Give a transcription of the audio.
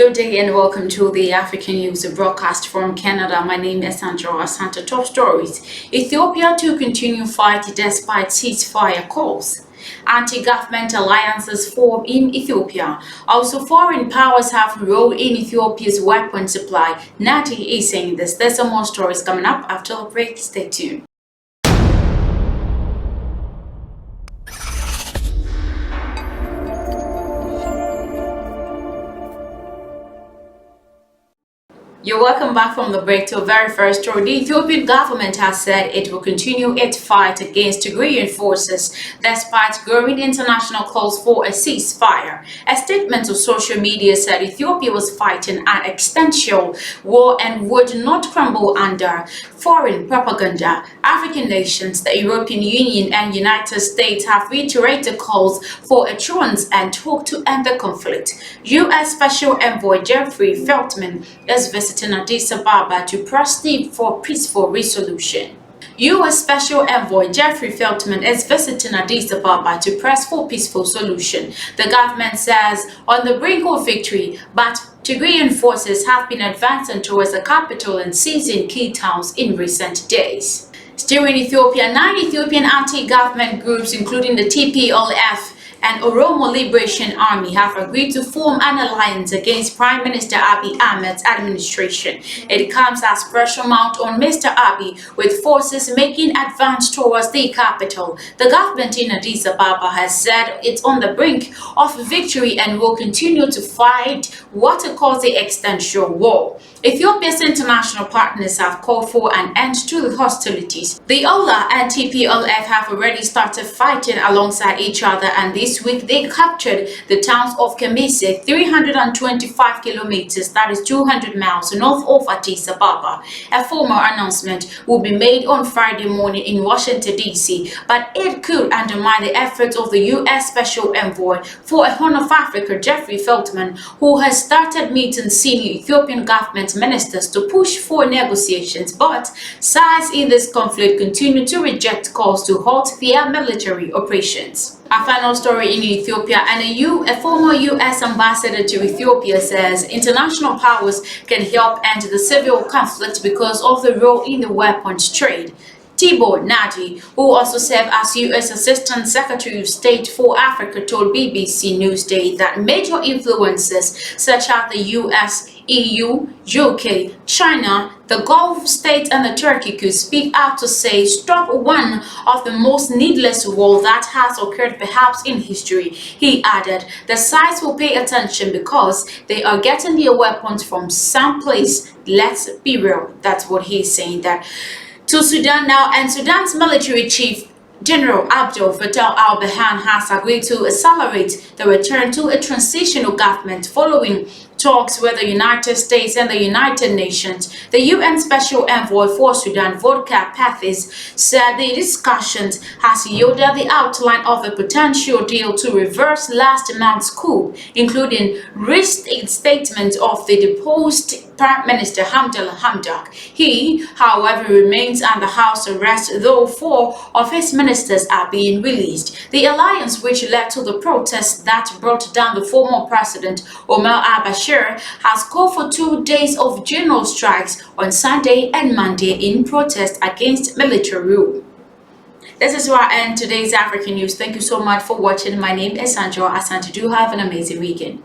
Good day and welcome to the African News broadcast from Canada. My name is Sandra Asante. Top stories. Ethiopia to continue fight despite ceasefire calls. Anti-government alliances form in Ethiopia. Also, foreign powers have rolled in Ethiopia's weapon supply. Nati is saying this. There's some more stories coming up after the break. Stay tuned. You're welcome back from the break to a very first story. The Ethiopian government has said it will continue its fight against Tigrayan forces despite growing international calls for a ceasefire. A statement on social media said Ethiopia was fighting an existential war and would not crumble under foreign propaganda. African nations, the European Union and United States have reiterated calls for a truce and talk to end the conflict. U.S. Special Envoy Jeffrey Feltman is visiting Addis Ababa to press for peaceful resolution. U.S. Special Envoy Jeffrey Feltman is visiting Addis Ababa to press for peaceful solution. The government says on the brink of victory, but Tigrayan forces have been advancing towards the capital and seizing key towns in recent days. Still in Ethiopia, 9 Ethiopian anti-government groups, including the TPLF and Oromo Liberation Army, have agreed to form an alliance against Prime Minister Abiy Ahmed's administration. It comes as pressure mount on Mr. Abiy, with forces making advance towards the capital. The government in Addis Ababa has said it's on the brink of victory and will continue to fight what it calls the existential war. Ethiopia's international partners have called for an end to the hostilities. The OLA and TPLF have already started fighting alongside each other, and this week they captured the towns of Kemise, 325 kilometers, that is 200 miles north of Addis Ababa. A formal announcement will be made on Friday morning in Washington, D.C., but it could undermine the efforts of the U.S. Special Envoy for a Horn of Africa, Jeffrey Feltman, who has started meeting senior Ethiopian government ministers to push for negotiations, but sides in this conflict continue to reject calls to halt their military operations. Our final story in Ethiopia, and a former U.S. ambassador to Ethiopia says international powers can help end the civil conflict because of the role in the weapons trade. Tibor Nagy, who also served as U.S. Assistant Secretary of State for Africa, told BBC Newsday that major influences such as the U.S., EU, UK, China, the Gulf states and the Turkey could speak out to say stop one of the most needless war that has occurred perhaps in history. He added the sides will pay attention because they are getting their weapons from someplace. Let's be real. That's what he's saying. That to Sudan now, and Sudan's military chief General Abdel Fattah al-Burhan has agreed to accelerate the return to a transitional government following talks with the United States and the United Nations. The UN Special Envoy for Sudan, Volker Perthes, said the discussions has yielded the outline of a potential deal to reverse last month's coup, including reinstatement of the deposed Prime Minister Hamdallah Hamdok. He, however, remains under house arrest, though 4 of his ministers are being released. The alliance, which led to the protests that brought down the former president Omar al-Bashir, has called for 2 days of general strikes on Sunday and Monday in protest against military rule. This is where I end today's African News. Thank you so much for watching. My name is Sandra Asante. Do have an amazing weekend.